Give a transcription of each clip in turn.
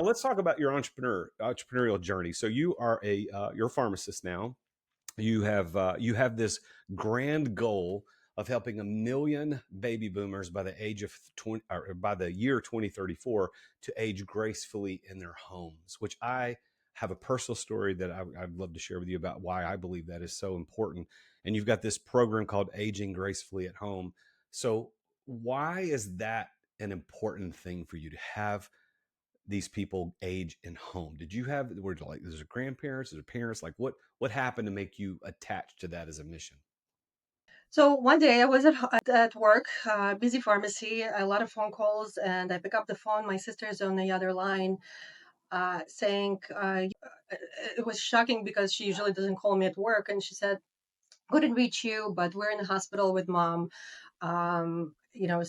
Now, let's talk about your entrepreneurial journey. So you are you're a pharmacist now. You have this grand goal of helping 1 million baby boomers by the age of 20, or by the year 2034 to age gracefully in their homes, which I have a personal story that I'd love to share with you about why I believe that is so important. And you've got this program called Aging Gracefully at Home. So why is that an important thing for you to have these people age in home? Did you have, were like, there's a grandparents, there's parents, like what happened to make you attached to that as a mission? So one day I was at work, busy pharmacy, a lot of phone calls, and I pick up the phone. My sister's on the other line, saying it was shocking because she usually doesn't call me at work, and she said, "Couldn't reach you, but we're in the hospital with mom.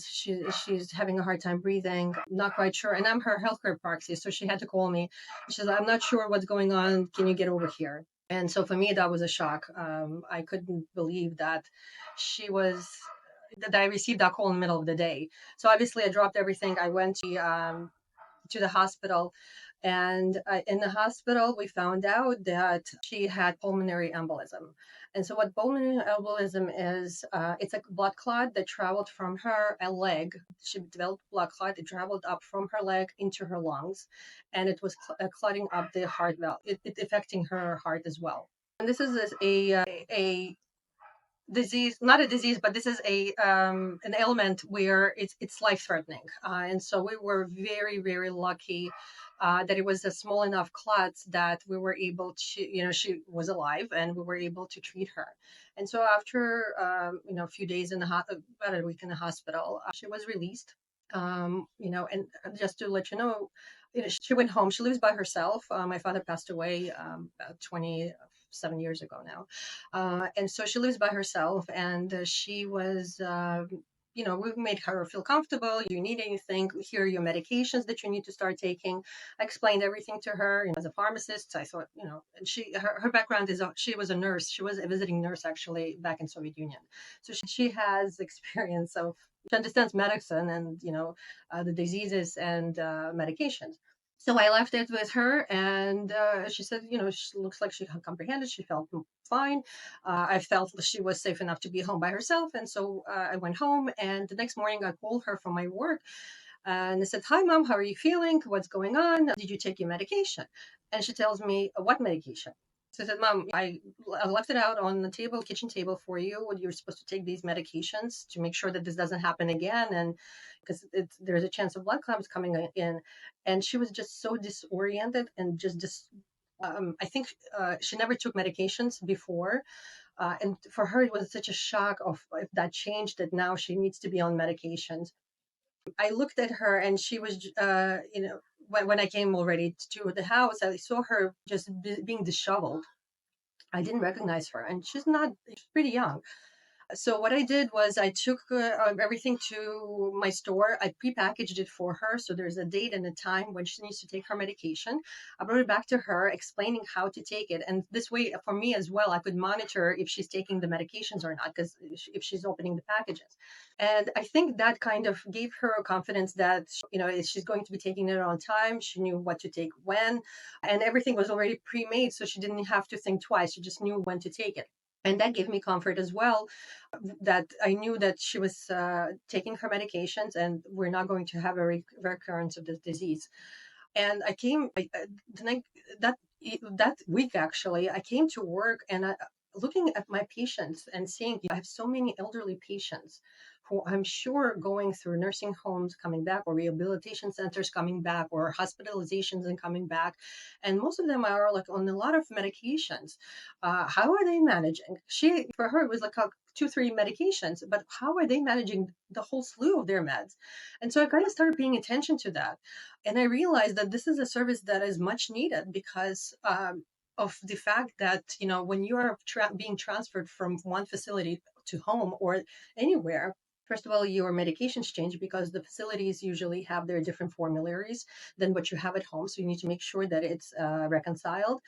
She's having a hard time breathing. Not quite sure." And I'm her healthcare proxy, so she had to call me. She says, "I'm not sure what's going on. Can you get over here?" And so for me, that was a shock. I couldn't believe that she was that I received that call in the middle of the day. So obviously, I dropped everything. I went to the hospital. And in the hospital, we found out that she had pulmonary embolism. And so, what pulmonary embolism is, it's a blood clot that traveled from her leg. She developed blood clot. It traveled up from her leg into her lungs, and it was clotting up the heart valve, it affecting her heart as well. And this is a disease, not a disease, but this is a an ailment where it's life threatening, and so we were very very lucky that it was a small enough clot that we were able to, she was alive and we were able to treat her. And so after a few days in the about a week in the hospital, she was released. And just to let she went home. She lives by herself. My father passed away about 27 years ago now. And so she lives by herself, and she was, we made her feel comfortable. You need anything, here are your medications that you need to start taking. I explained everything to her. As a pharmacist, I thought, and her background is, she was a nurse. She was a visiting nurse actually back in Soviet Union. So she has experience of, she understands medicine and, the diseases and medications. So I left it with her, and she said, she looks like she comprehended. She felt fine. I felt that she was safe enough to be home by herself, and so I went home. And the next morning, I called her from my work, and I said, "Hi, mom. How are you feeling? What's going on? Did you take your medication?" And she tells me, "What medication?" So I said, "Mom, I left it out on the table, kitchen table for you. You're supposed to take these medications to make sure that this doesn't happen again, and because there's a chance of blood clots coming in." And she was just so disoriented and just I think she never took medications before, and for her it was such a shock of that change that now she needs to be on medications. I looked at her, and she was, when I came already to the house, I saw her just being disheveled. I didn't recognize her, and she's pretty young. So what I did was I took everything to my store. I prepackaged it for her, so there's a date and a time when she needs to take her medication. I brought it back to her, explaining how to take it, and this way, for me as well, I could monitor if she's taking the medications or not, because if she's opening the packages. And I think that kind of gave her a confidence that, she's going to be taking it on time. She knew what to take when, and everything was already pre-made, so she didn't have to think twice. She just knew when to take it. And that gave me comfort as well, that I knew that she was taking her medications and we're not going to have a recurrence of this disease. And I came the night that week, actually I came to work, and looking at my patients and seeing I have so many elderly patients who I'm sure going through nursing homes coming back, or rehabilitation centers coming back, or hospitalizations and coming back, and most of them are like on a lot of medications. How are they managing? She, for her, it was like 2 3 medications, but how are they managing the whole slew of their meds? And so I kind of started paying attention to that, and I realized that this is a service that is much needed because of the fact that, when you are being transferred from one facility to home or anywhere, First of all, your medications change because the facilities usually have their different formularies than what you have at home. So you need to make sure that it's reconciled.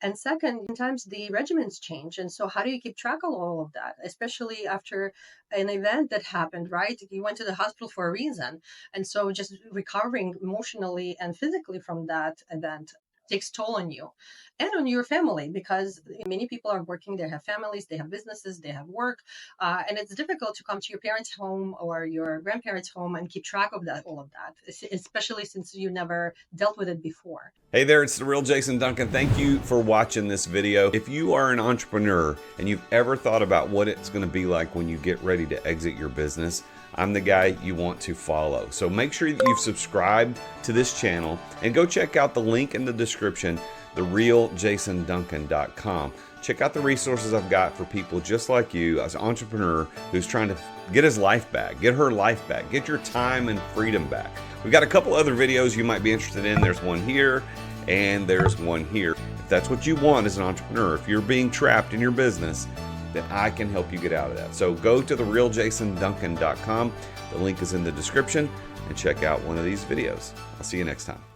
And second, sometimes the regimens change. And so, how do you keep track of all of that, especially after an event that happened, right? You went to the hospital for a reason. And so, just recovering emotionally and physically from that event takes toll on you and on your family, because many people are working, they have families, they have businesses, they have work, and it's difficult to come to your parents' home or your grandparents' home and keep track of that, all of that, especially since you never dealt with it before. Hey there, it's the real Jason Duncan. Thank you for watching this video. If you are an entrepreneur and you've ever thought about what it's going to be like when you get ready to exit your business, I'm the guy you want to follow. So make sure that you've subscribed to this channel and go check out the link in the description, therealjasonduncan.com. Check out the resources I've got for people just like you, as an entrepreneur who's trying to get his life back, get her life back, get your time and freedom back. We've got a couple other videos you might be interested in. There's one here and there's one here. If that's what you want as an entrepreneur, if you're being trapped in your business, then I can help you get out of that. So go to therealjasonduncan.com. The link is in the description and check out one of these videos. I'll see you next time.